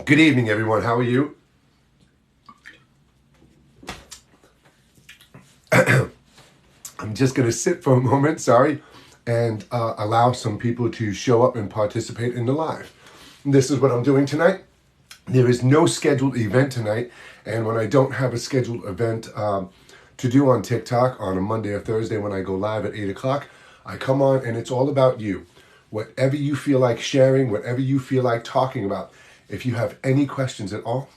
Good evening, everyone. How are you? I'm just going to sit for a moment, sorry, and allow some people to show up and participate in the live. This is what I'm doing tonight. There is no scheduled event tonight, and when I don't have a scheduled event to do on TikTok on a Monday or Thursday when I go live at 8 o'clock, I come on and it's all about you. Whatever you feel like sharing, whatever you feel like talking about. If you have any questions at all,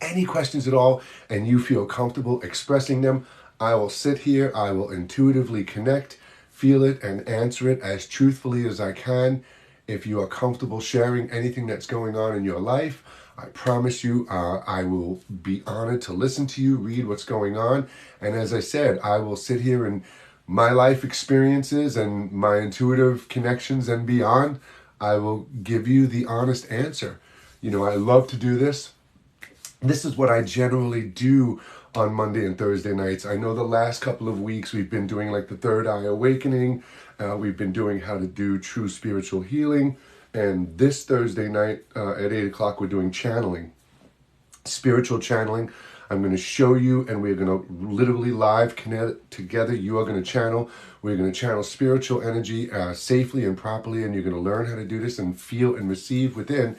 and you feel comfortable expressing them, I will sit here, I will intuitively connect, feel it, and answer it as truthfully as I can. If you are comfortable sharing anything that's going on in your life, I promise you I will be honored to listen to you, read what's going on. And as I said, I will sit here and my life experiences and my intuitive connections and beyond, I will give you the honest answer. You know, I love to do this. This is what I generally do on Monday and Thursday nights. I know the last couple of weeks we've been doing like the Third Eye Awakening. We've been doing how to do true spiritual healing. And this Thursday night at 8 o'clock, we're doing channeling, spiritual channeling. I'm going to show you, and we're going to literally live connect together. You are going to channel. We're going to channel spiritual energy safely and properly, and you're going to learn how to do this and feel and receive within.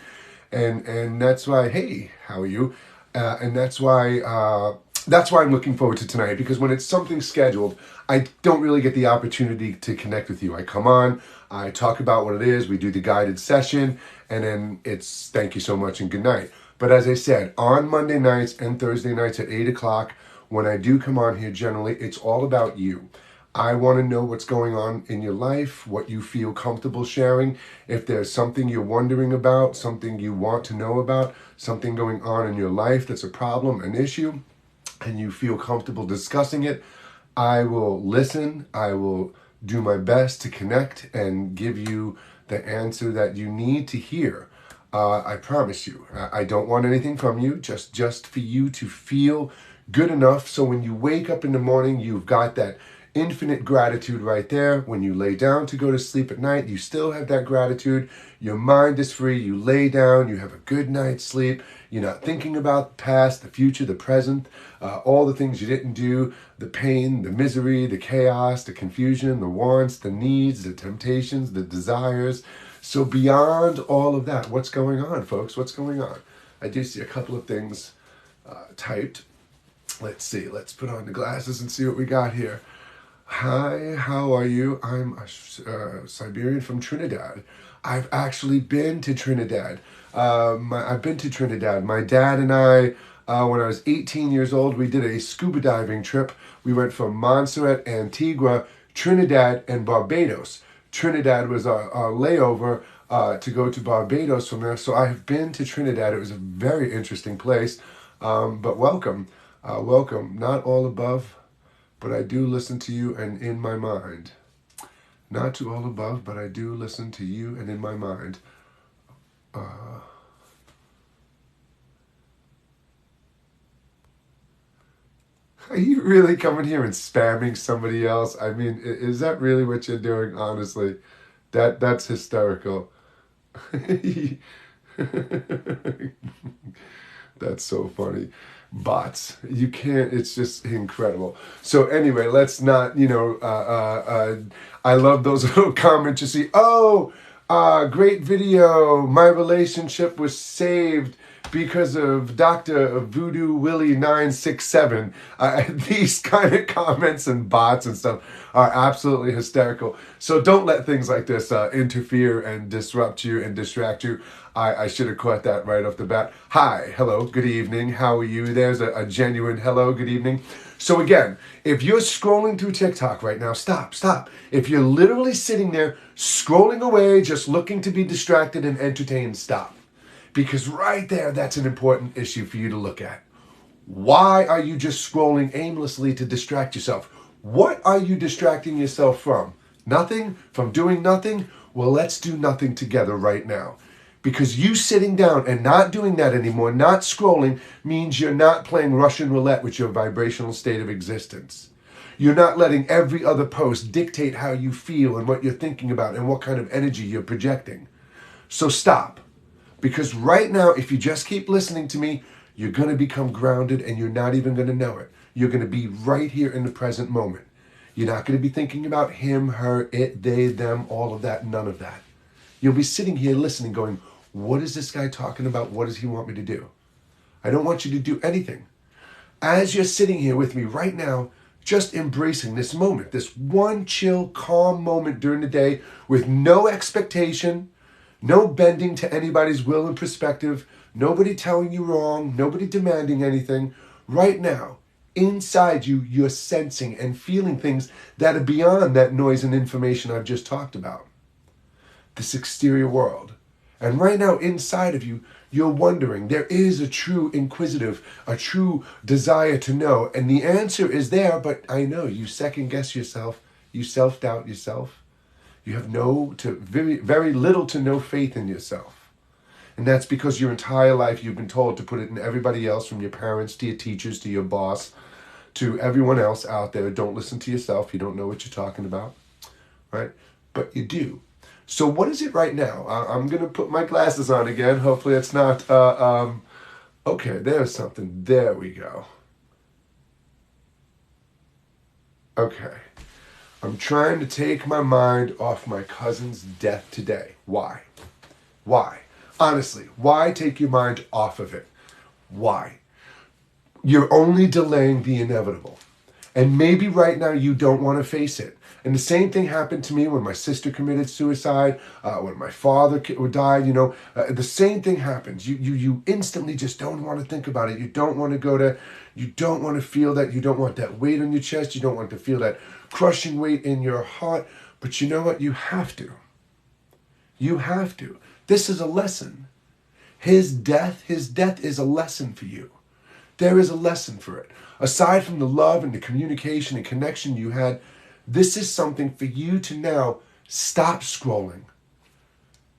And that's why, hey, how are you? And that's why I'm looking forward to tonight, because when it's something scheduled, I don't really get the opportunity to connect with you. I come on, I talk about what it is, we do the guided session, and then it's thank you so much and good night. But as I said, on Monday nights and Thursday nights at 8 o'clock, when I do come on here, generally, it's all about you. I want to know what's going on in your life, what you feel comfortable sharing. If there's something you're wondering about, something you want to know about, something going on in your life that's a problem, an issue, and you feel comfortable discussing it, I will listen. I will do my best to connect and give you the answer that you need to hear. I promise you. I don't want anything from you, just for you to feel good enough so when you wake up in the morning, you've got that infinite gratitude right there. When you lay down to go to sleep at night, you still have that gratitude. Your mind is free. You lay down, you have a good night's sleep. You're not thinking about the past, the future, the present, all the things you didn't do, the pain, the misery, the chaos, the confusion, the wants, the needs, the temptations, the desires. So beyond all of that, what's going on, folks? What's going on? I do see a couple of things typed. Let's see. Let's put on the glasses and see what we got here. Hi, how are you? I'm a Siberian from Trinidad. I've actually been to Trinidad. I've been to Trinidad. My dad and I, when I was 18 years old, we did a scuba diving trip. We went from Montserrat, Antigua, Trinidad, and Barbados. Trinidad was our layover to go to Barbados from there. So I have been to Trinidad. It was a very interesting place. But welcome. Welcome. Not all above, but I do listen to you and in my mind. Not to all above, but I do listen to you and in my mind. Are you really coming here and spamming somebody else? I mean, is that really what you're doing? Honestly, that's hysterical. That's so funny. Bots. You can't, it's just incredible. So anyway, let's not, I love those little comments you see. Oh, great video. My relationship was saved because of Dr. Voodoo Willie 967. These kind of comments and bots and stuff are absolutely hysterical. So don't let things like this interfere and disrupt you and distract you. I should have caught that right off the bat. Hi, hello, good evening. How are you? There's a genuine hello, good evening. So again, if you're scrolling through TikTok right now, stop. If you're literally sitting there scrolling away, just looking to be distracted and entertained, stop. Because right there, that's an important issue for you to look at. Why are you just scrolling aimlessly to distract yourself? What are you distracting yourself from? Nothing? From doing nothing? Well, let's do nothing together right now. Because you sitting down and not doing that anymore, not scrolling, means you're not playing Russian roulette with your vibrational state of existence. You're not letting every other post dictate how you feel and what you're thinking about and what kind of energy you're projecting. So stop. Because right now, if you just keep listening to me, you're going to become grounded and you're not even going to know it. You're going to be right here in the present moment. You're not going to be thinking about him, her, it, they, them, all of that, none of that. You'll be sitting here listening, going, what is this guy talking about? What does he want me to do? I don't want you to do anything. As you're sitting here with me right now, just embracing this moment, this one chill, calm moment during the day with no expectation, no bending to anybody's will and perspective, nobody telling you wrong, nobody demanding anything. Right now, inside you, you're sensing and feeling things that are beyond that noise and information I've just talked about. This exterior world. And right now, inside of you, you're wondering. There is a true inquisitive, a true desire to know. And the answer is there, but I know you second guess yourself. You self-doubt yourself. You have very little to no faith in yourself. And that's because your entire life you've been told to put it in everybody else, from your parents to your teachers to your boss to everyone else out there. Don't listen to yourself. You don't know what you're talking about, right? But you do. So what is it right now? I'm going to put my glasses on again. Hopefully it's not... okay, there's something. There we go. Okay. I'm trying to take my mind off my cousin's death today. Why? Why? Honestly, why take your mind off of it? Why? You're only delaying the inevitable. And maybe right now you don't want to face it. And the same thing happened to me when my sister committed suicide, when my father died, the same thing happens. You instantly just don't want to think about it. You don't want to go to, you don't want to feel that. You don't want that weight on your chest. You don't want to feel that crushing weight in your heart. But you know what? You have to. You have to. This is a lesson. His death is a lesson for you. There is a lesson for it. Aside from the love and the communication and connection you had, this is something for you to now stop scrolling,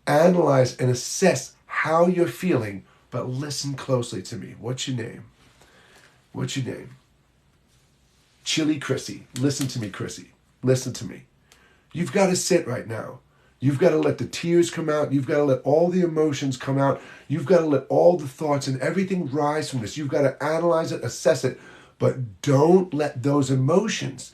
analyze and assess how you're feeling, but listen closely to me. What's your name? What's your name? Chili Chrissy. Listen to me, Chrissy. Listen to me. You've got to sit right now. You've got to let the tears come out. You've got to let all the emotions come out. You've got to let all the thoughts and everything rise from this. You've got to analyze it, assess it, but don't let those emotions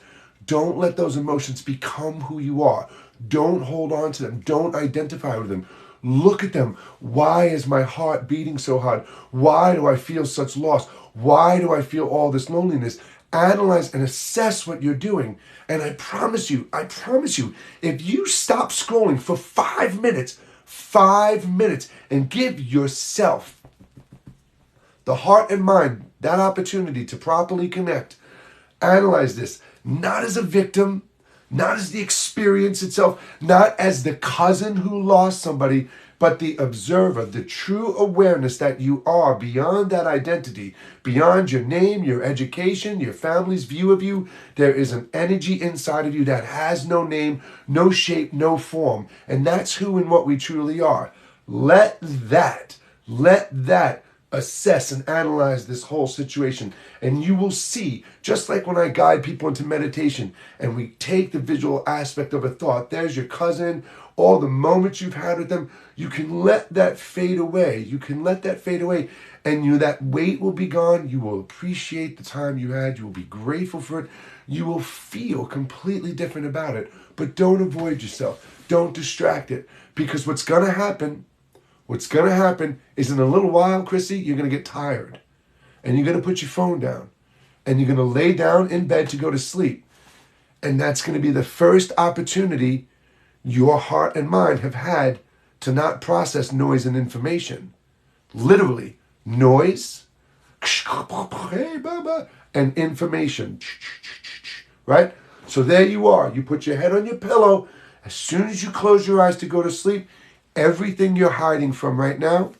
become who you are. Don't hold on to them. Don't identify with them. Look at them. Why is my heart beating so hard? Why do I feel such loss? Why do I feel all this loneliness? Analyze and assess what you're doing. And I promise you, if you stop scrolling for 5 minutes, and give yourself the heart and mind that opportunity to properly connect, analyze this, not as a victim, not as the experience itself, not as the cousin who lost somebody, but the observer, the true awareness that you are beyond that identity, beyond your name, your education, your family's view of you. There is an energy inside of you that has no name, no shape, no form. And that's who and what we truly are. Let that assess and analyze this whole situation. And you will see, just like when I guide people into meditation and we take the visual aspect of a thought, there's your cousin, all the moments you've had with them, you can let that fade away. And that weight will be gone. You will appreciate the time you had. You will be grateful for it. You will feel completely different about it. But don't avoid yourself. Don't distract it. Because what's going to happen is in a little while, Chrissy, you're going to get tired. And you're going to put your phone down. And you're going to lay down in bed to go to sleep. And that's going to be the first opportunity your heart and mind have had to not process noise and information. Literally, noise and information. Right? So there you are. You put your head on your pillow. As soon as you close your eyes to go to sleep, everything you're hiding from right now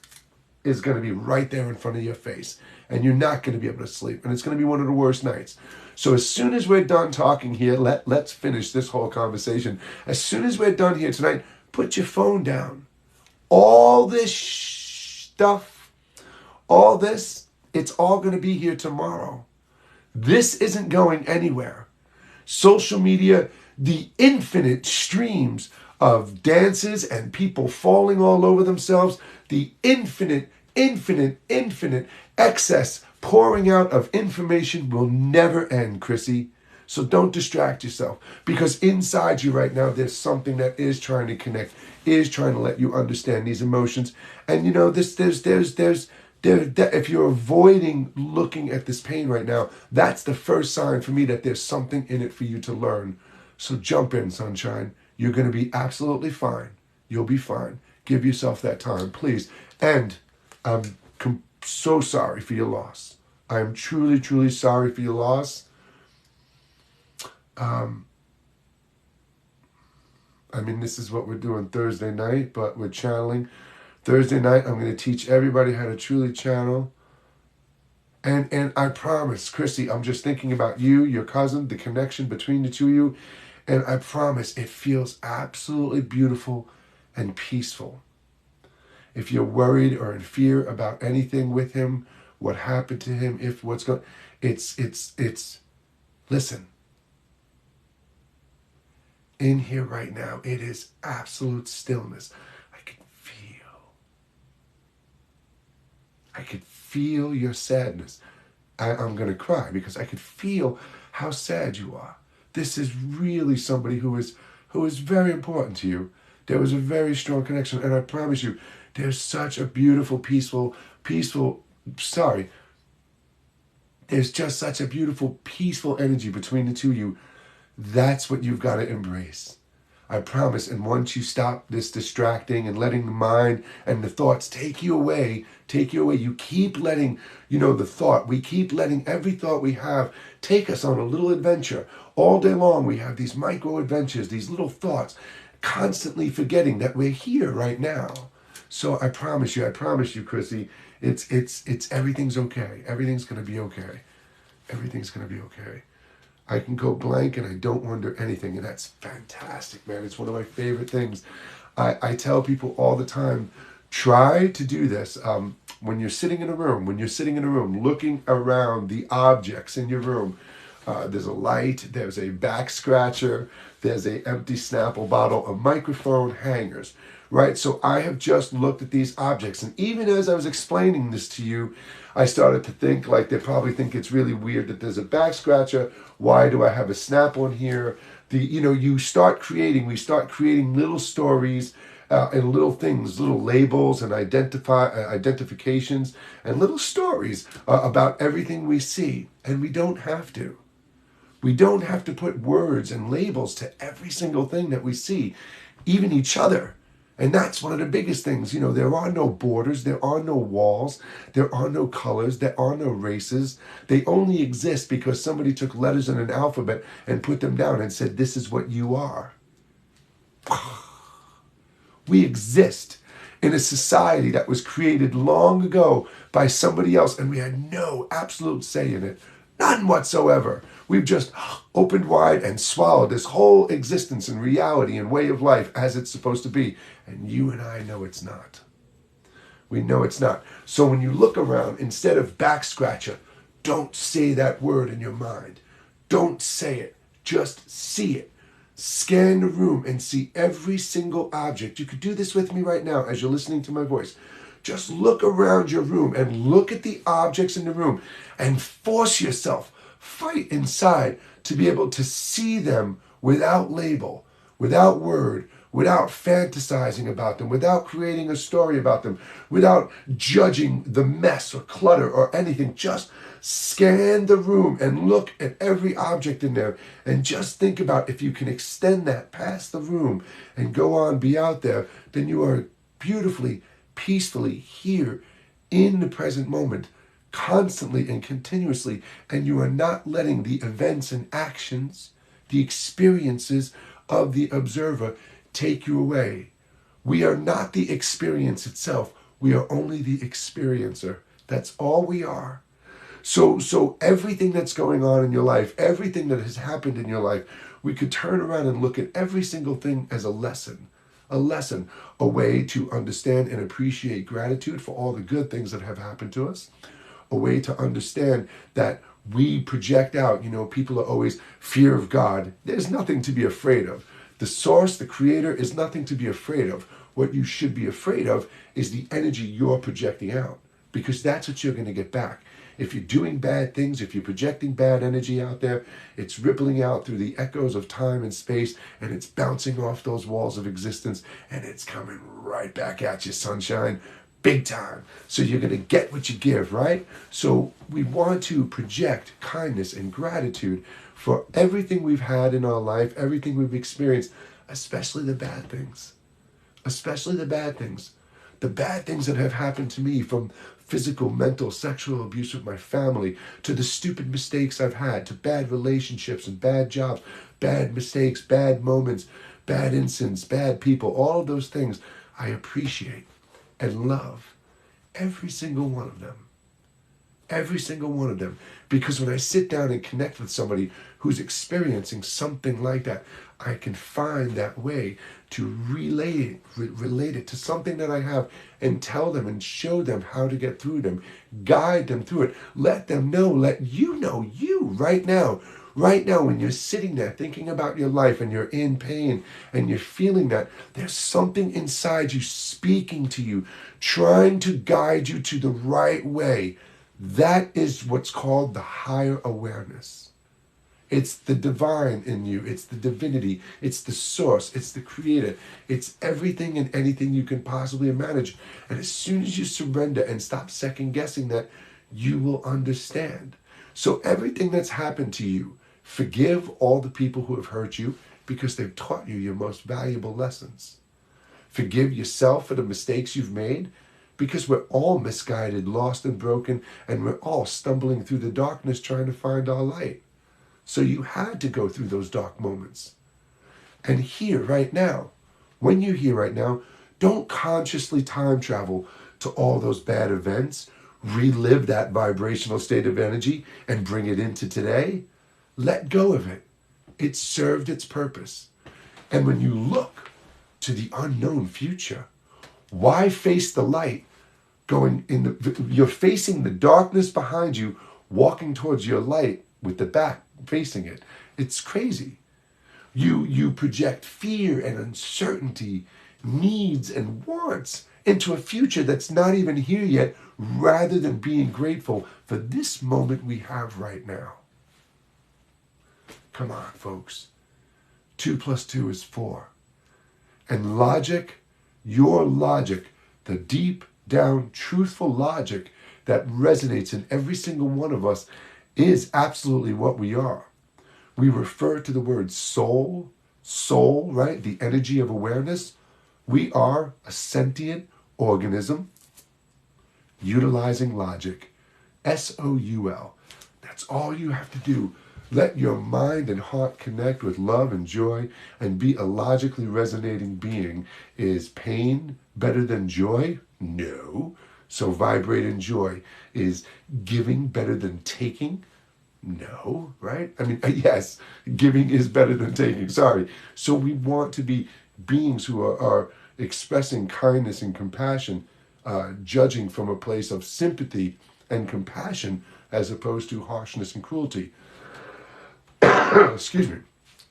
is going to be right there in front of your face. And you're not going to be able to sleep. And it's going to be one of the worst nights. So as soon as we're done talking here, let's finish this whole conversation. As soon as we're done here tonight, put your phone down. All this stuff, all this, it's all going to be here tomorrow. This isn't going anywhere. Social media, the infinite streams of dances and people falling all over themselves. The infinite excess pouring out of information will never end, Chrissy. So don't distract yourself, because inside you right now, there's something that is trying to connect, is trying to let you understand these emotions. And you know, if you're avoiding looking at this pain right now, that's the first sign for me that there's something in it for you to learn. So jump in, sunshine. You're going to be absolutely fine. You'll be fine. Give yourself that time, please. And I'm so sorry for your loss. I am truly sorry for your loss. I mean, this is what we're doing Thursday night, but we're channeling. Thursday night, I'm going to teach everybody how to truly channel. And I promise, Chrissy, I'm just thinking about you, your cousin, the connection between the two of you. And I promise it feels absolutely beautiful and peaceful. If you're worried or in fear about anything with him, what happened to him, if what's going, it's, listen. In here right now, it is absolute stillness. I could feel your sadness. I'm going to cry because I could feel how sad you are. This is really somebody who is very important to you. There was a very strong connection, and I promise you, there's such a beautiful, there's just such a beautiful, peaceful energy between the two of you. That's what you've got to embrace. I promise. And once you stop this distracting and letting the mind and the thoughts take you away, you keep letting, we keep letting every thought we have take us on a little adventure. All day long, we have these micro adventures, these little thoughts, constantly forgetting that we're here right now. So I promise you, Chrissy, it's everything's okay. Everything's going to be okay. Everything's going to be okay. I can go blank and I don't wonder anything, and that's fantastic, man. It's one of my favorite things. I tell people all the time, try to do this. When you're sitting in a room, looking around the objects in your room, there's a light, there's a back scratcher, there's a empty Snapple bottle, a microphone, hangers, right? So I have just looked at these objects, and even as I was explaining this to you, I started to think, like, they probably think it's really weird that there's a back scratcher. Why do I have a Snapple in here? We start creating little stories and little things, little labels and identifications and little stories about everything we see. And we don't have to. We don't have to put words and labels to every single thing that we see, even each other. And that's one of the biggest things. There are no borders, there are no walls, there are no colors, there are no races. They only exist because somebody took letters in an alphabet and put them down and said, this is what you are. We exist in a society that was created long ago by somebody else, and we had no absolute say in it. None whatsoever. We've just opened wide and swallowed this whole existence and reality and way of life as it's supposed to be. And you and I know it's not. We know it's not. So when you look around, instead of back scratcher, don't say that word in your mind. Don't say it. Just see it. Scan the room and see every single object. You could do this with me right now as you're listening to my voice. Just look around your room and look at the objects in the room and force yourself, fight inside to be able to see them without label, without word, without fantasizing about them, without creating a story about them, without judging the mess or clutter or anything. Just scan the room and look at every object in there and just think about, if you can extend that past the room and go on, be out there, then you are beautifully, peacefully here in the present moment, constantly and continuously, and you are not letting the events and actions, the experiences of the observer take you away. We are not the experience itself. We are only the experiencer. That's all we are. So everything that's going on in your life, everything that has happened in your life, we could turn around and look at every single thing as a lesson, a way to understand and appreciate gratitude for all the good things that have happened to us, a way to understand that we project out, people are always fear of God. There's nothing to be afraid of. The source, the creator, is nothing to be afraid of. What you should be afraid of is the energy you're projecting out, because that's what you're going to get back. If you're doing bad things, if you're projecting bad energy out there, it's rippling out through the echoes of time and space, and it's bouncing off those walls of existence, and it's coming right back at you, sunshine, big time. So you're going to get what you give, right? So we want to project kindness and gratitude for everything we've had in our life, everything we've experienced, especially the bad things. Especially the bad things. The bad things that have happened to me, from physical, mental, sexual abuse with my family, to the stupid mistakes I've had, to bad relationships and bad jobs, bad mistakes, bad moments, bad incidents, bad people, all of those things I appreciate and love. Every single one of them. Every single one of them. Because when I sit down and connect with somebody who's experiencing something like that, I can find that way to relate it to something that I have, and tell them and show them how to get through them, guide them through it, let them know, let you know, you right now, when you're sitting there thinking about your life and you're in pain and you're feeling that, there's something inside you speaking to you, trying to guide you to the right way. That is what's called the higher awareness. It's the divine in you. It's the divinity. It's the source. It's the creator. It's everything and anything you can possibly imagine. And as soon as you surrender and stop second guessing that, you will understand. So everything that's happened to you, forgive all the people who have hurt you, because they've taught you your most valuable lessons. Forgive yourself for the mistakes you've made, because we're all misguided, lost and broken, and we're all stumbling through the darkness trying to find our light. So you had to go through those dark moments. And here, right now, when you're here right now, don't consciously time travel to all those bad events, relive that vibrational state of energy, and bring it into today. Let go of it. It served its purpose. And when you look to the unknown future, why face the light? You're facing the darkness behind you, walking towards your light with the back facing it. It's crazy. You project fear and uncertainty, needs and wants into a future that's not even here yet, rather than being grateful for this moment we have right now. Come on, folks. 2 + 2 is 4. And logic, your logic, the deep down truthful logic that resonates in every single one of us, is absolutely what we are. We refer to the word soul, right? The energy of awareness. We are a sentient organism utilizing logic. SOUL. That's all you have to do. Let your mind and heart connect with love and joy and be a logically resonating being. Is pain better than joy? No. So vibrate in joy. Is giving better than taking? No, right? I mean, yes, giving is better than taking. Sorry. So we want to be beings who are expressing kindness and compassion, judging from a place of sympathy and compassion as opposed to harshness and cruelty. Excuse me.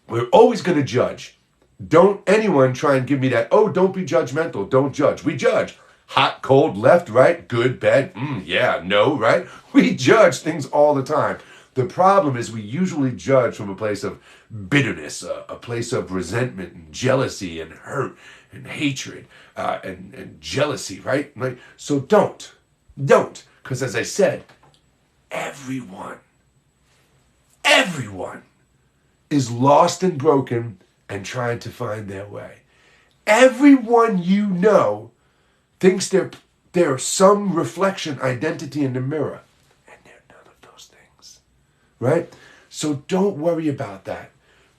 We're always going to judge. Don't anyone try and give me that, oh, don't be judgmental, don't judge. We judge. Hot, cold, left, right, good, bad, yeah, no, right? We judge things all the time. The problem is we usually judge from a place of bitterness, a place of resentment and jealousy and hurt and hatred and jealousy, right? So don't. Because as I said, everyone is lost and broken and trying to find their way. Everyone you know thinks they're some reflection, identity in the mirror. And they're none of those things. Right? So don't worry about that.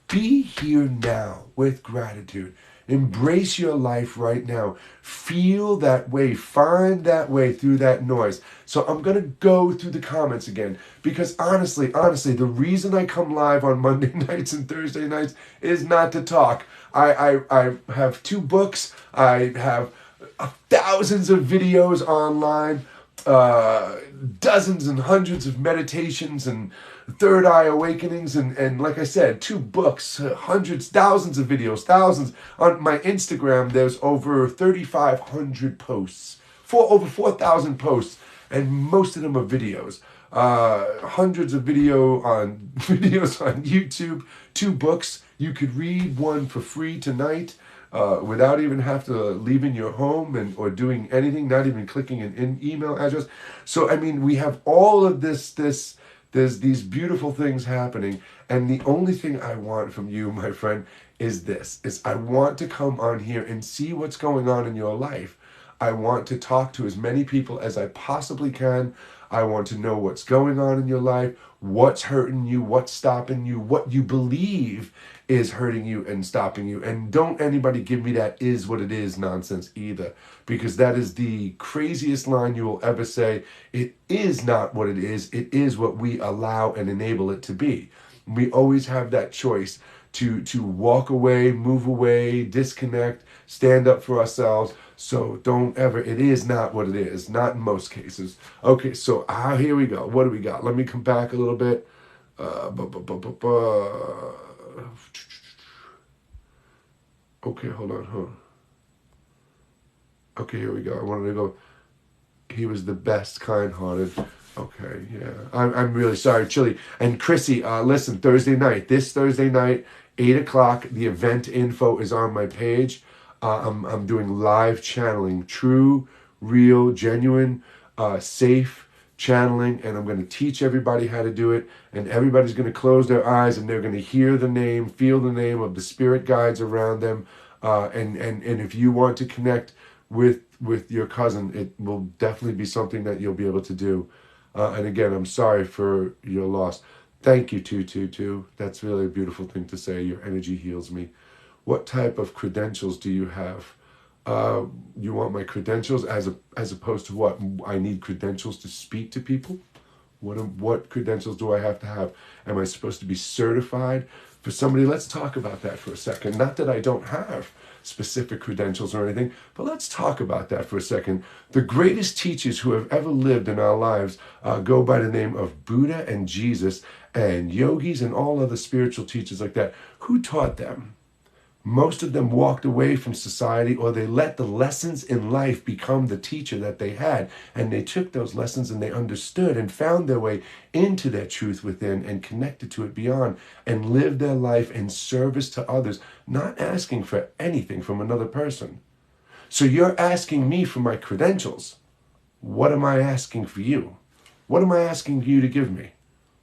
Be here now with gratitude. Embrace your life right now. Feel that way. Find that way through that noise. So I'm going to go through the comments again, because honestly, the reason I come live on Monday nights and Thursday nights is not to talk. I have 2 books. I have thousands of videos online. dozens and hundreds of meditations and third eye awakenings, and like I said, 2 books, hundreds, thousands of videos, thousands. On my Instagram, there's over 3,500 posts, over 4,000 posts, and most of them are videos. Hundreds of videos on YouTube, 2 books. You could read one for free tonight. Without even have to leaving your home or doing anything, not even clicking an email address. So I mean, we have all of there's these beautiful things happening, and the only thing I want from you, my friend, is I want to come on here and see what's going on in your life. I want to talk to as many people as I possibly can. I want to know what's going on in your life, what's hurting you, what's stopping you, what you believe is hurting you and stopping you. And don't anybody give me that is what it is nonsense either, because that is the craziest line you will ever say. It is not what it is what we allow and enable it to be. We always have that choice to walk away, move away, disconnect, stand up for ourselves. So don't ever, it is not what it is, not in most cases. Okay, so here we go. What do we got? Let me come back a little bit. Okay, hold on. Okay, here we go. I wanted to go. He was the best, kind-hearted. Okay, yeah. I'm really sorry, Chili. And Chrissy, listen, this Thursday night, 8 o'clock, the event info is on my page. I'm doing live channeling, true, real, genuine, safe channeling, and I'm going to teach everybody how to do it, and everybody's going to close their eyes, and they're going to hear the name, feel the name of the spirit guides around them, and if you want to connect with your cousin, it will definitely be something that you'll be able to do. And again, I'm sorry for your loss. Thank you, 222. That's really a beautiful thing to say. Your energy heals me. What type of credentials do you have? You want my credentials as opposed to what? I need credentials to speak to people? What credentials do I have to have? Am I supposed to be certified for somebody? Let's talk about that for a second. Not that I don't have specific credentials or anything, but let's talk about that for a second. The greatest teachers who have ever lived in our lives go by the name of Buddha and Jesus and yogis and all other spiritual teachers like that. Who taught them? Most of them walked away from society, or they let the lessons in life become the teacher that they had. And they took those lessons and they understood and found their way into their truth within and connected to it beyond and lived their life in service to others, not asking for anything from another person. So you're asking me for my credentials. What am I asking for you? What am I asking you to give me?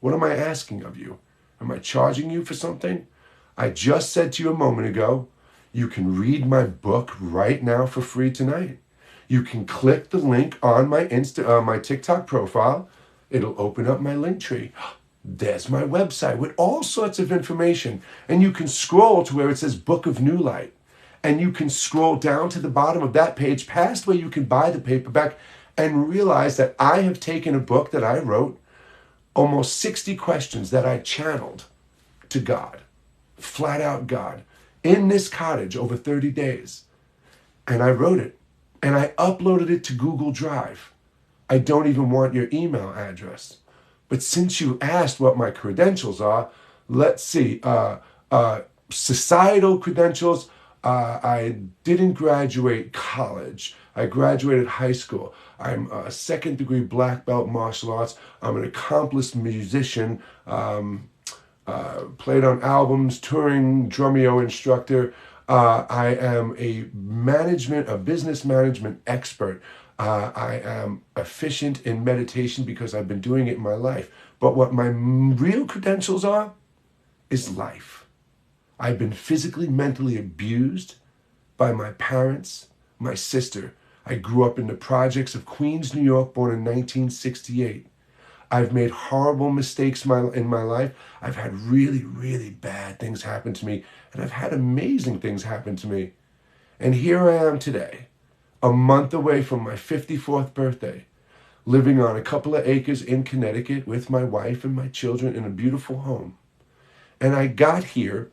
What am I asking of you? Am I charging you for something? I just said to you a moment ago, you can read my book right now for free tonight. You can click the link on my my TikTok profile. It'll open up my link tree. There's my website with all sorts of information. And you can scroll to where it says Book of New Light. And you can scroll down to the bottom of that page, past where you can buy the paperback, and realize that I have taken a book that I wrote, almost 60 questions that I channeled to God. Flat out God, in this cottage over 30 days. And I wrote it, and I uploaded it to Google Drive. I don't even want your email address. But since you asked what my credentials are, let's see. Societal credentials, I didn't graduate college. I graduated high school. I'm a 2nd degree black belt martial arts. I'm an accomplished musician. Played on albums, touring drumeo instructor. I am a business management expert. I am efficient in meditation because I've been doing it in my life. But what my real credentials are is life. I've been physically, mentally abused by my parents, my sister. I grew up in the projects of Queens, New York, born in 1968. I've made horrible mistakes in my life. I've had really, really bad things happen to me, and I've had amazing things happen to me. And here I am today, a month away from my 54th birthday, living on a couple of acres in Connecticut with my wife and my children in a beautiful home. And I got here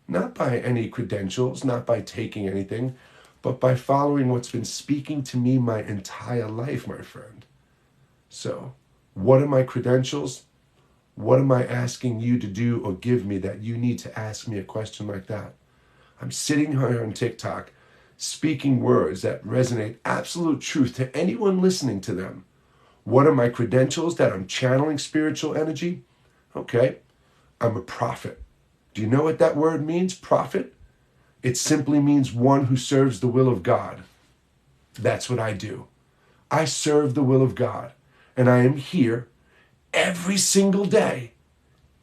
not by any credentials, not by taking anything, but by following what's been speaking to me my entire life, my friend. So, what are my credentials? What am I asking you to do or give me that you need to ask me a question like that? I'm sitting here on TikTok speaking words that resonate absolute truth to anyone listening to them. What are my credentials that I'm channeling spiritual energy? Okay, I'm a prophet. Do you know what that word means, prophet? It simply means one who serves the will of God. That's what I do. I serve the will of God. And I am here every single day,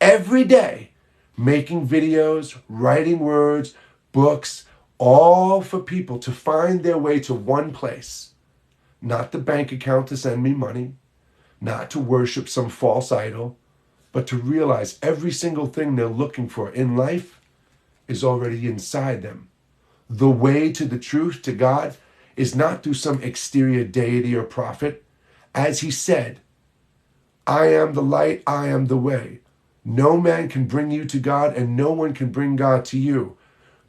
every day, making videos, writing words, books, all for people to find their way to one place. Not the bank account to send me money, not to worship some false idol, but to realize every single thing they're looking for in life is already inside them. The way to the truth, to God, is not through some exterior deity or prophet. As he said, I am the light, I am the way. No man can bring you to God, and no one can bring God to you.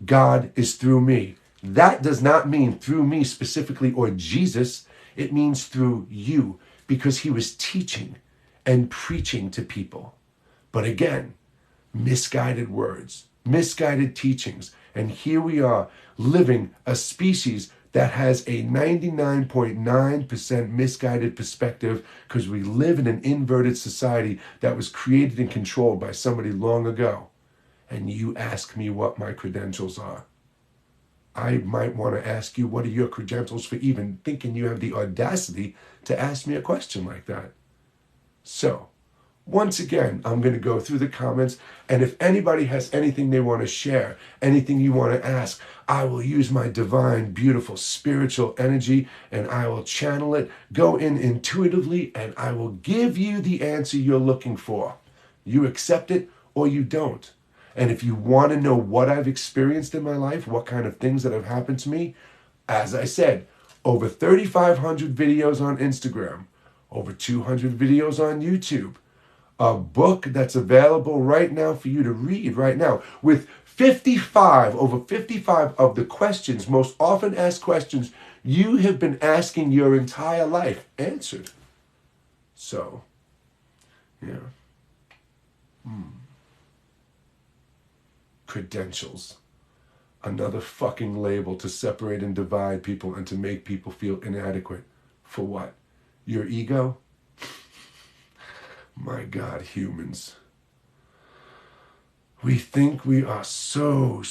God is through me. That does not mean through me specifically or Jesus. It means through you, because he was teaching and preaching to people. But again, misguided words, misguided teachings. And here we are living a species that has a 99.9% misguided perspective because we live in an inverted society that was created and controlled by somebody long ago. And you ask me what my credentials are. I might want to ask you, what are your credentials for even thinking you have the audacity to ask me a question like that? So, once again, I'm going to go through the comments, and if anybody has anything they want to share, anything you want to ask, I will use my divine, beautiful, spiritual energy, and I will channel it, go in intuitively, and I will give you the answer you're looking for. You accept it or you don't. And if you want to know what I've experienced in my life, what kind of things that have happened to me, as I said, over 3,500 videos on Instagram, over 200 videos on YouTube, a book that's available right now for you to read right now with over 55 of the questions, most often asked questions you have been asking your entire life answered. So, yeah. Credentials. Another fucking label to separate and divide people and to make people feel inadequate. For what? Your ego? My God, humans. We think we are so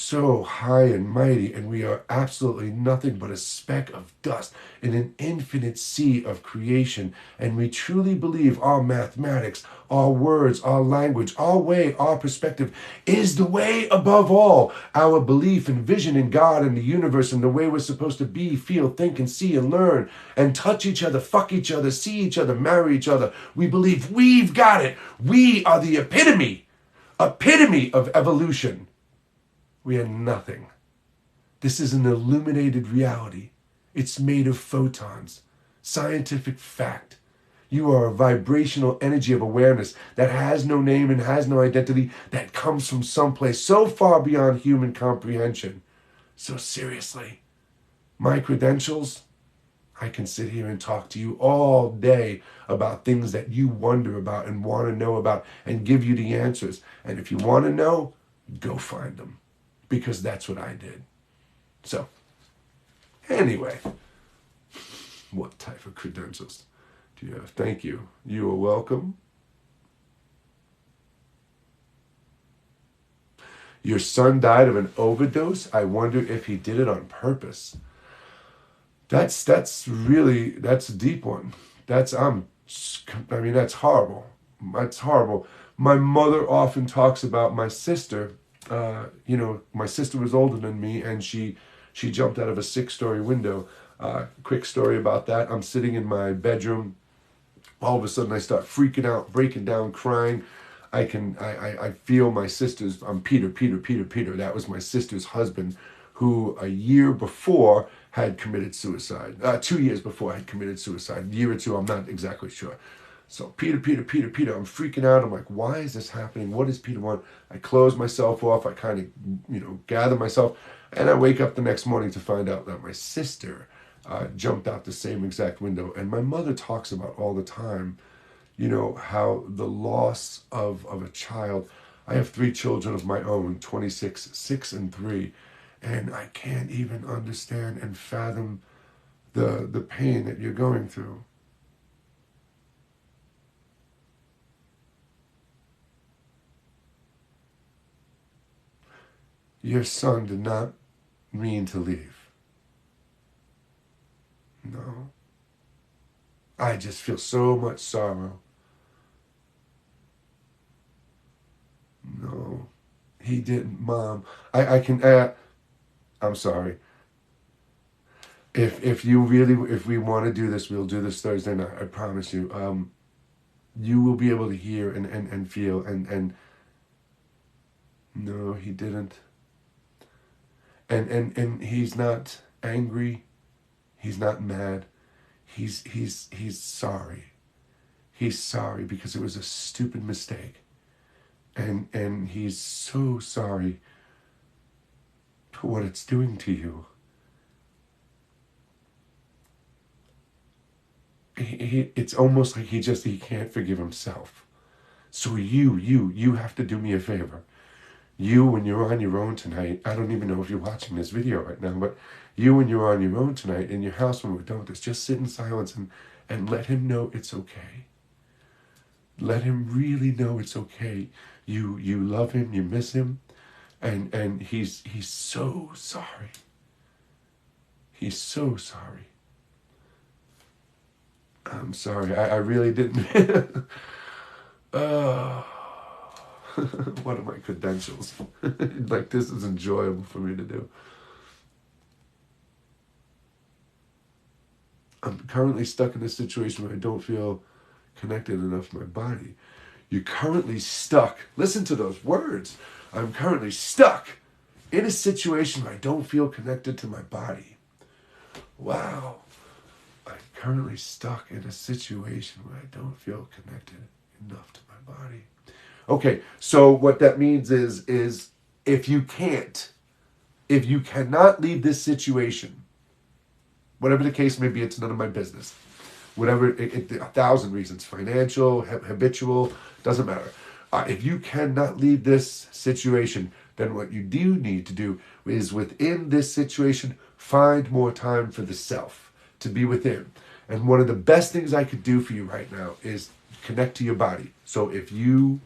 high and mighty, and we are absolutely nothing but a speck of dust in an infinite sea of creation. And we truly believe our mathematics, our words, our language, our way, our perspective is the way above all. Our belief and vision in God and the universe and the way we're supposed to be, feel, think, and see and learn and touch each other, fuck each other, see each other, marry each other. We believe we've got it. We are the epitome of evolution. We are nothing. This is an illuminated reality. It's made of photons. Scientific fact. You are a vibrational energy of awareness that has no name and has no identity, that comes from someplace so far beyond human comprehension. So seriously, my credentials, I can sit here and talk to you all day about things that you wonder about and want to know about and give you the answers. And if you want to know, go find them, because that's what I did. So, anyway, what type of credentials do you have? Thank you. You are welcome. Your son died of an overdose. I wonder if he did it on purpose. That's a deep one. That's horrible. That's horrible. My mother often talks about my sister. My sister was older than me, and she jumped out of a 6-story window. Quick story about that. I'm sitting in my bedroom. All of a sudden, I start freaking out, breaking down, crying. I feel my sister's. I'm Peter. That was my sister's husband, who a year before had committed suicide. 2 years before I had committed suicide. A year or two, I'm not exactly sure. So Peter, I'm freaking out. I'm like, why is this happening? What does Peter want? I close myself off. I kind of, gather myself. And I wake up the next morning to find out that my sister jumped out the same exact window. And my mother talks about all the time, you know, how the loss of a child. I have 3 children of my own, 26, 6, and 3, and I can't even understand and fathom the pain that you're going through. Your son did not mean to leave. No. I just feel so much sorrow. No. He didn't, Mom. I can, I'm sorry. If you really, if we want to do this, we'll do this Thursday night. I promise you. You will be able to hear and feel and no, he didn't. And he's not angry. He's not mad. He's sorry. He's sorry because it was a stupid mistake. And he's so sorry for what it's doing to you. It's almost like he can't forgive himself. So you have to do me a favor. You, when you're on your own tonight, I don't even know if you're watching this video right now, but you, when you're on your own tonight in your house when we're done with this, just sit in silence and let him know it's okay. Let him really know it's okay. You love him, you miss him, and he's so sorry. He's so sorry. I'm sorry. I really didn't. What are my credentials? Like, this is enjoyable for me to do. I'm currently stuck in a situation where I don't feel connected enough to my body. You're currently stuck. Listen to those words. I'm currently stuck in a situation where I don't feel connected to my body. Wow. I'm currently stuck in a situation where I don't feel connected enough to my body. Okay, so what that means is if you cannot leave this situation, whatever the case may be, it's none of my business. Whatever, 1,000 reasons, financial, habitual, doesn't matter. If you cannot leave this situation, then what you do need to do is within this situation, find more time for the self, to be within. And one of the best things I could do for you right now is connect to your body. So if you,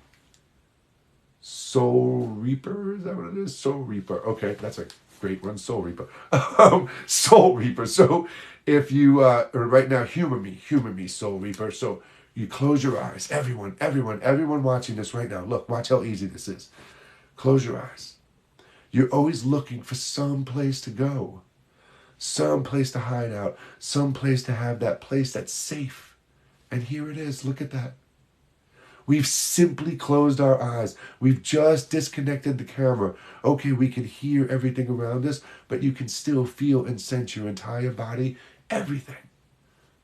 Soul Reaper, is that what it is? Soul Reaper. Okay, that's a great one, Soul Reaper. Soul Reaper. So if you, right now, humor me, Soul Reaper. So you close your eyes. Everyone watching this right now, look, watch how easy this is. Close your eyes. You're always looking for some place to go, some place to hide out, some place to have that place that's safe. And here it is. Look at that. We've simply closed our eyes. We've just disconnected the camera. Okay, we can hear everything around us, but you can still feel and sense your entire body, everything.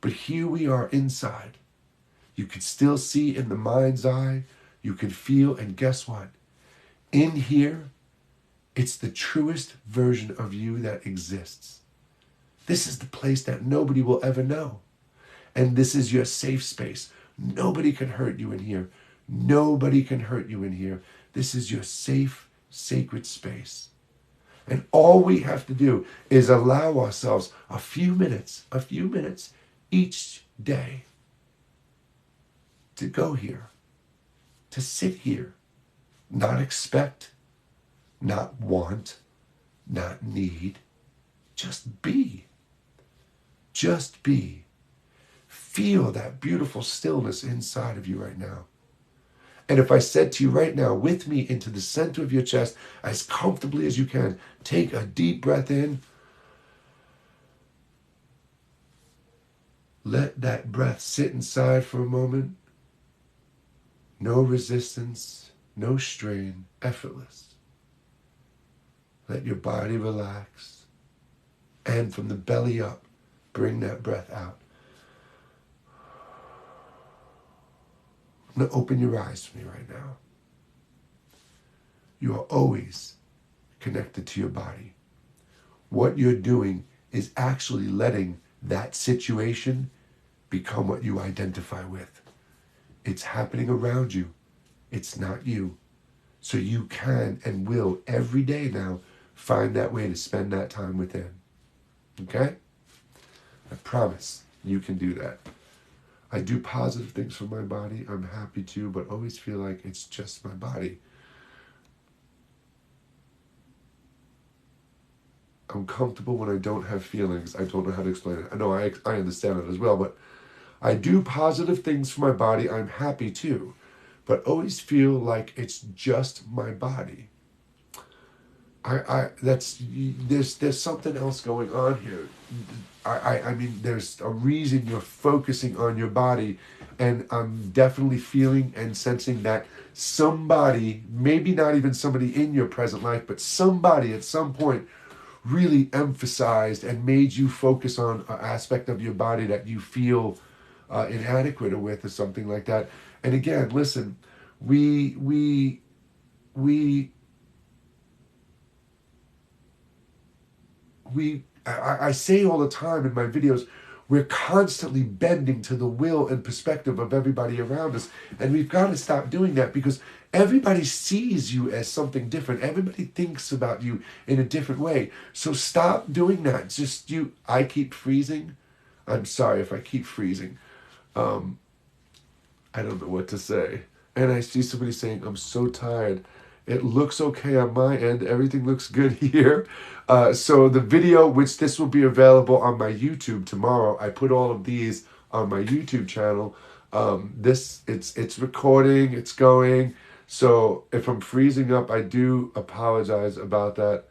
But here we are inside. You can still see in the mind's eye. You can feel, and guess what? In here, it's the truest version of you that exists. This is the place that nobody will ever know. And this is your safe space. Nobody can hurt you in here. Nobody can hurt you in here. This is your safe, sacred space. And all we have to do is allow ourselves a few minutes each day to go here, to sit here, not expect, not want, not need, just be. Just be. Feel that beautiful stillness inside of you right now. And if I said to you right now, with me into the center of your chest, as comfortably as you can, take a deep breath in. Let that breath sit inside for a moment. No resistance, no strain, effortless. Let your body relax. And from the belly up, bring that breath out. Now open your eyes for me right now. You are always connected to your body. What you're doing is actually letting that situation become what you identify with. It's happening around you. It's not you. So you can and will every day now find that way to spend that time within. Okay? I promise you can do that. I do positive things for my body. I'm happy to, but always feel like it's just my body. I'm comfortable when I don't have feelings. I don't know how to explain it. I know I understand it as well, but I do positive things for my body. I'm happy too, but always feel like it's just my body. There's something else going on here. I mean, there's a reason you're focusing on your body, and I'm definitely feeling and sensing that somebody, maybe not even somebody in your present life, but somebody at some point really emphasized and made you focus on an aspect of your body that you feel inadequate with, or something like that. And again, listen, we I say all the time in my videos, we're constantly bending to the will and perspective of everybody around us. And we've got to stop doing that, because everybody sees you as something different. Everybody thinks about you in a different way. So stop doing that. Just you. I keep freezing. I'm sorry if I keep freezing. I don't know what to say. And I see somebody saying, I'm so tired. It looks okay on my end. Everything looks good here. So the video, which this will be available on my YouTube tomorrow, I put all of these on my YouTube channel. It's recording, it's going. So if I'm freezing up, I do apologize about that.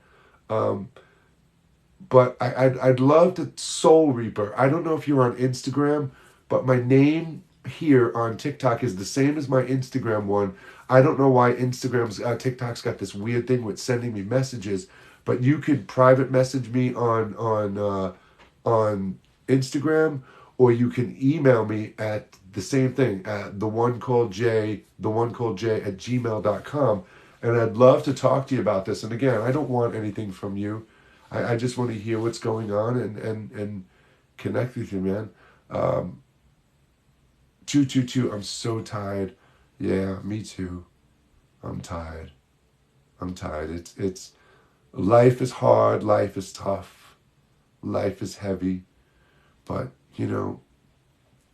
But I'd love to Soul Reaper. I don't know if you're on Instagram, but my name here on TikTok is the same as my Instagram one. I don't know why TikTok's got this weird thing with sending me messages, but you could private message me on Instagram, or you can email me at the same thing, at the one called J at gmail.com. And I'd love to talk to you about this. And again, I don't want anything from you. I just want to hear what's going on and connect with you, man. 222, I'm so tired. Yeah, me too. I'm tired. It's life is hard, life is tough, life is heavy. But,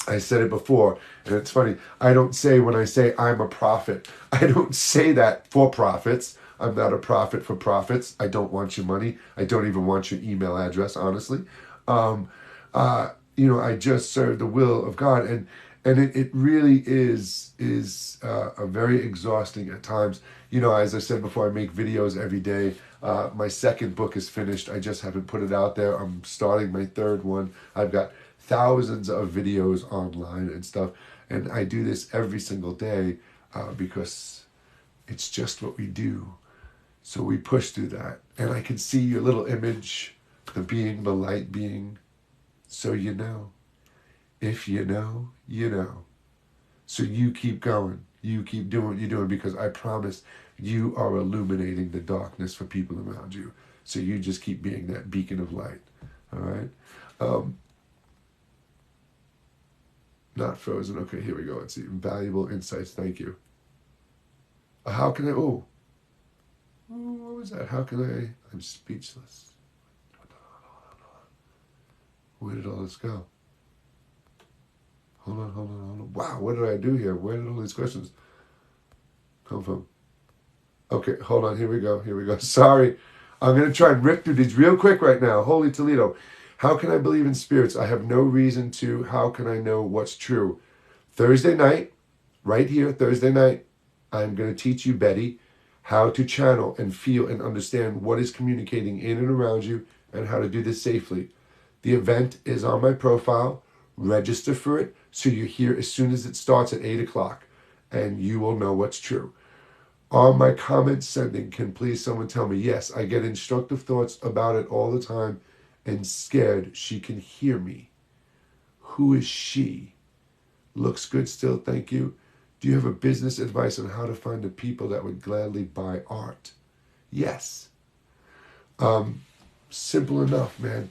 I said it before, and it's funny. I don't say, when I say I'm a prophet, I don't say that for profits. I'm not a prophet for profits. I don't want your money. I don't even want your email address, honestly. I just serve the will of God, and it really is a very exhausting at times. As I said before, I make videos every day. My second book is finished. I just haven't put it out there. I'm starting my third one. I've got thousands of videos online and stuff, and I do this every single day because it's just what we do. So we push through that, and I can see your little image, the being, the light being. So if you know, you know. So you keep going. You keep doing what you're doing, because I promise you are illuminating the darkness for people around you. So you just keep being that beacon of light. All right? Not frozen. Okay, here we go. Let's see. Valuable insights. Thank you. How can I... Oh, what was that? How can I... I'm speechless. Where did all this go? Hold on. Wow, what did I do here? Where did all these questions come from? Okay, hold on. Here we go. Sorry. I'm going to try and rip through these real quick right now. Holy Toledo. How can I believe in spirits? I have no reason to. How can I know what's true? Thursday night, right here, Thursday night, I'm going to teach you, Betty, how to channel and feel and understand what is communicating in and around you, and how to do this safely. The event is on my profile. Register for it so you're here as soon as it starts at 8 o'clock, and you will know what's true. On my comment sending, can please someone tell me? Yes, I get instructive thoughts about it all the time, and scared she can hear me. Who is she? Looks good still, thank you. Do you have a business advice on how to find the people that would gladly buy art? Yes. Simple enough, man.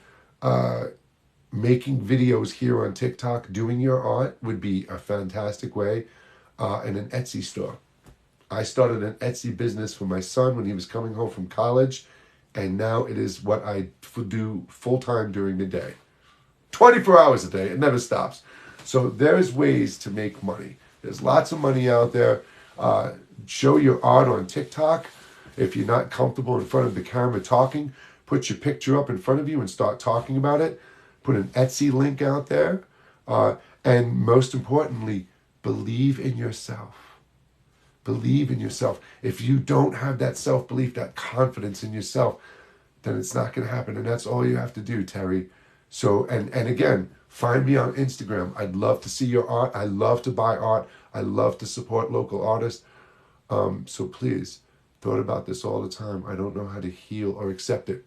making videos here on TikTok, doing your art would be a fantastic way, and an Etsy store. I started an Etsy business for my son when he was coming home from college, and now it is what I do full time during the day. 24 hours a day, it never stops. So there's ways to make money. There's lots of money out there. Show your art on TikTok. If you're not comfortable in front of the camera talking, put your picture up in front of you and start talking about it. Put an Etsy link out there. And most importantly, believe in yourself. Believe in yourself. If you don't have that self-belief, that confidence in yourself, then it's not going to happen. And that's all you have to do, Terry. So, and again, find me on Instagram. I'd love to see your art. I love to buy art. I love to support local artists. So please, thought about this all the time. I don't know how to heal or accept it.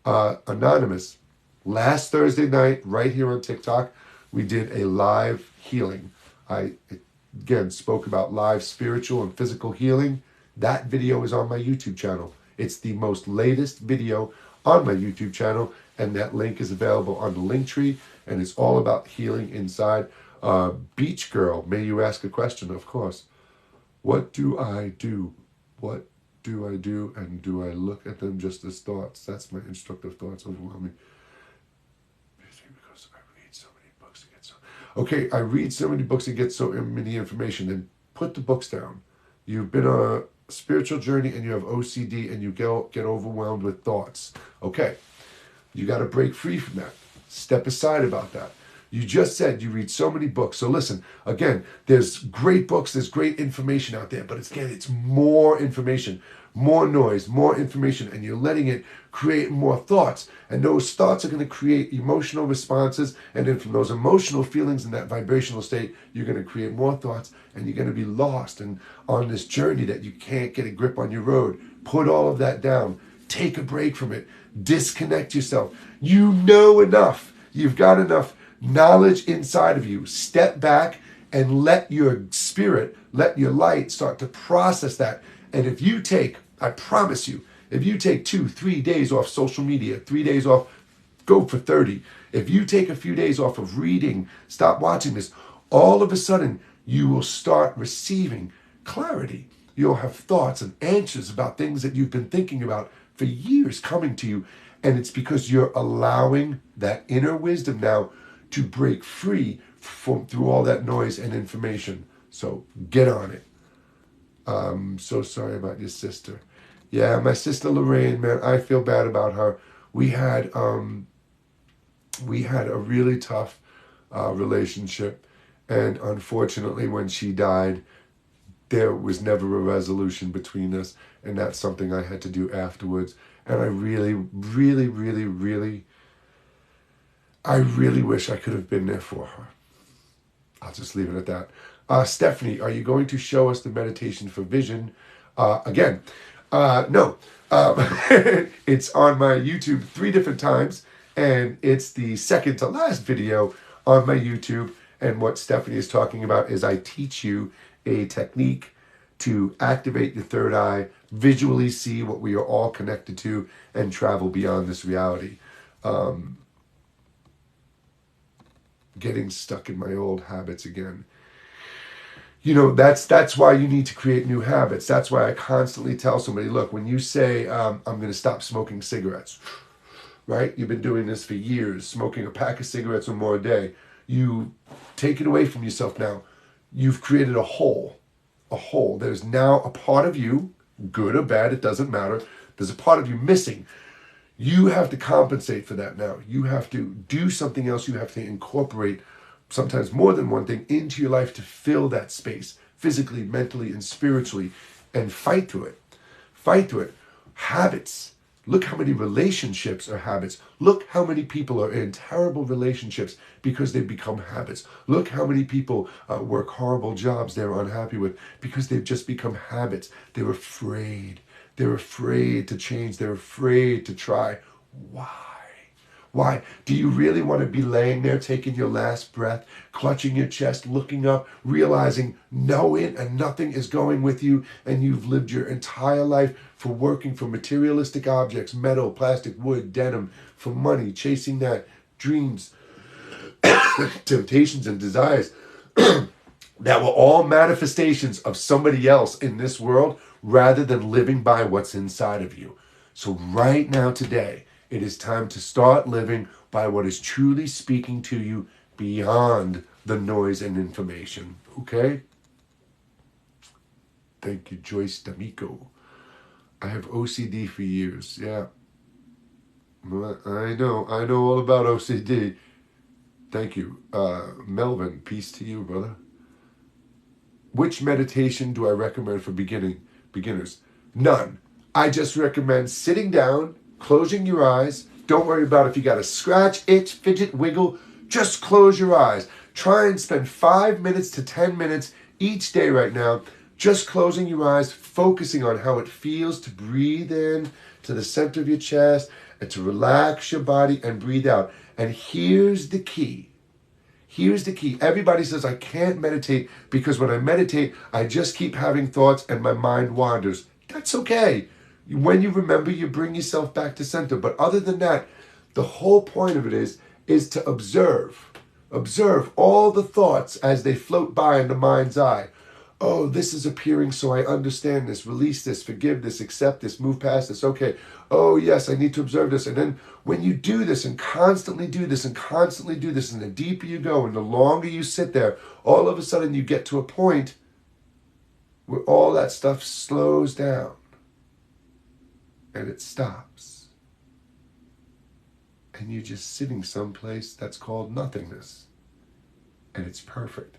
Anonymous, last Thursday night, right here on TikTok, we did a live healing. I, again, spoke about live spiritual and physical healing. That video is on my YouTube channel. It's the most latest video on my YouTube channel, and that link is available on the link tree, and it's all about healing inside. Beach Girl, may you ask a question? Of course. What do I do? What do I do? And do I look at them just as thoughts? That's my instructive thoughts overwhelming. Because I read so many books and get so... Okay, I read so many books and get so many information. Then put the books down. You've been on a spiritual journey and you have OCD and you get overwhelmed with thoughts. Okay, you got to break free from that. Step aside about that. You just said you read so many books. So listen, again, there's great books, there's great information out there, but it's more information, more noise, more information, and you're letting it create more thoughts. And those thoughts are going to create emotional responses, and then from those emotional feelings in that vibrational state, you're going to create more thoughts, and you're going to be lost and on this journey that you can't get a grip on your road. Put all of that down. Take a break from it. Disconnect yourself. You know enough. You've got enough knowledge inside of you. Step back and let your spirit, let your light start to process that. And if you take, I promise you, if you take 2-3 days off social media, 3 days off, go for 30. If you take a few days off of reading, stop watching this, all of a sudden you will start receiving clarity. You'll have thoughts and answers about things that you've been thinking about for years coming to you. And it's because you're allowing that inner wisdom now to break free from through all that noise and information. So get on it. So sorry about your sister. Yeah, my sister Lorraine, man, I feel bad about her. We had a really tough relationship, and unfortunately when she died, there was never a resolution between us, and that's something I had to do afterwards. And I really, really, really, really, I really wish I could have been there for her. I'll just leave it at that. Stephanie, are you going to show us the meditation for vision again? No. It's on my YouTube 3 different times, and it's the second to last video on my YouTube. And what Stephanie is talking about is I teach you a technique to activate your third eye, visually see what we are all connected to, and travel beyond this reality. Getting stuck in my old habits again. You know, that's why you need to create new habits. That's why I constantly tell somebody, look, when you say, I'm going to stop smoking cigarettes, right? You've been doing this for years, smoking a pack of cigarettes or more a day. You take it away from yourself now. You've created a hole. There's now a part of you, good or bad, it doesn't matter. There's a part of you missing. You have to compensate for that now. You have to do something else. You have to incorporate sometimes more than one thing into your life to fill that space physically, mentally, and spiritually, and fight through it. Fight through it. Habits. Look how many relationships are habits. Look how many people are in terrible relationships because they've become habits. Look how many people work horrible jobs they're unhappy with because they've just become habits. They're afraid. They're afraid to change. They're afraid to try. Why? Why? Do you really want to be laying there taking your last breath, clutching your chest, looking up, realizing no in and nothing is going with you, and you've lived your entire life for working for materialistic objects, metal, plastic, wood, denim, for money, chasing that, dreams, temptations and desires that were all manifestations of somebody else in this world rather than living by what's inside of you. So right now, today, it is time to start living by what is truly speaking to you beyond the noise and information. Okay? Thank you, Joyce D'Amico. I have OCD for years. Yeah. I know all about OCD. Thank you. Melvin, peace to you, brother. Which meditation do I recommend for beginners? None. I just recommend sitting down, closing your eyes. Don't worry about if you got a scratch, itch, fidget, wiggle. Just close your eyes. Try and spend 5 minutes to 10 minutes each day right now, just closing your eyes, focusing on how it feels to breathe in to the center of your chest and to relax your body and breathe out. And here's the key. Here's the key. Everybody says, I can't meditate because when I meditate, I just keep having thoughts and my mind wanders. That's okay. When you remember, you bring yourself back to center. But other than that, the whole point of it is to observe. Observe all the thoughts as they float by in the mind's eye. Oh, this is appearing, so I understand this, release this, forgive this, accept this, move past this. Okay. Oh, yes, I need to observe this. And then when you do this and constantly do this and constantly do this, and the deeper you go and the longer you sit there, all of a sudden you get to a point where all that stuff slows down and it stops. And you're just sitting someplace that's called nothingness. And it's perfect.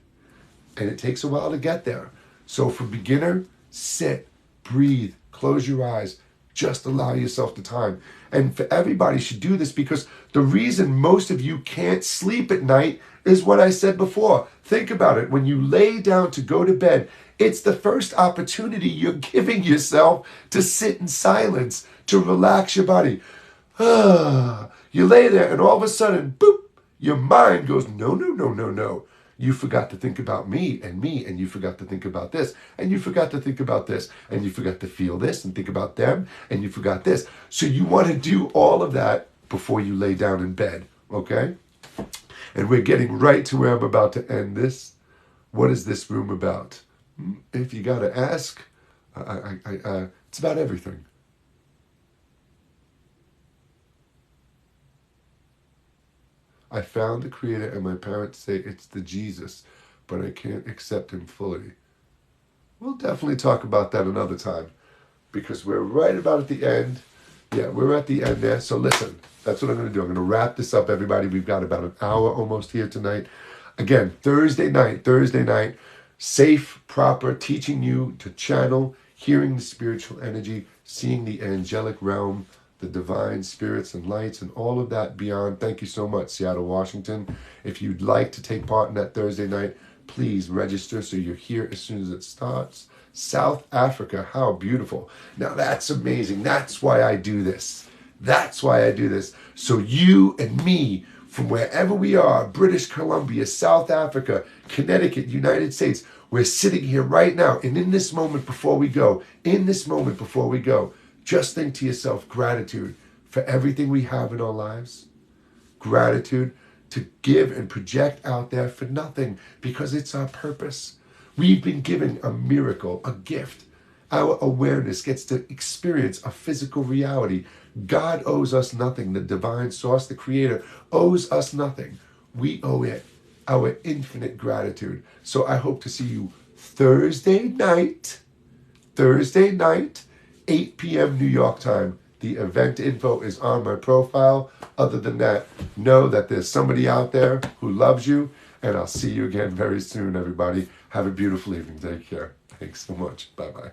And it takes a while to get there. So for beginner, sit, breathe, close your eyes, just allow yourself the time. And for everybody should do this because the reason most of you can't sleep at night is what I said before. Think about it. When you lay down to go to bed, it's the first opportunity you're giving yourself to sit in silence, to relax your body. You lay there and all of a sudden, boop, your mind goes, no, no, no, no, no. You forgot to think about me, and you forgot to think about this, and you forgot to think about this, and you forgot to feel this and think about them, and you forgot this. So you want to do all of that before you lay down in bed, okay? And we're getting right to where I'm about to end this. What is this room about? If you got to ask, it's about everything. I found the Creator and my parents say it's the Jesus, but I can't accept him fully. We'll definitely talk about that another time because we're right about at the end. Yeah, we're at the end there. So listen, that's what I'm going to do. I'm going to wrap this up, everybody. We've got about an hour almost here tonight. Again, Thursday night, safe, proper, teaching you to channel, hearing the spiritual energy, seeing the angelic realm, the divine spirits and lights and all of that beyond. Thank you so much, Seattle, Washington. If you'd like to take part in that Thursday night, please register so you're here as soon as it starts. South Africa, how beautiful. Now that's amazing. That's why I do this. So you and me, from wherever we are, British Columbia, South Africa, Connecticut, United States, we're sitting here right now. And in this moment before we go, just think to yourself, gratitude for everything we have in our lives. Gratitude to give and project out there for nothing because it's our purpose. We've been given a miracle, a gift. Our awareness gets to experience a physical reality. God owes us nothing. The divine source, the Creator, owes us nothing. We owe it our infinite gratitude. So I hope to see you Thursday night, 8 p.m. New York time. The event info is on my profile. Other than that, know that there's somebody out there who loves you, and I'll see you again very soon, everybody. Have a beautiful evening. Take care. Thanks so much. Bye-bye.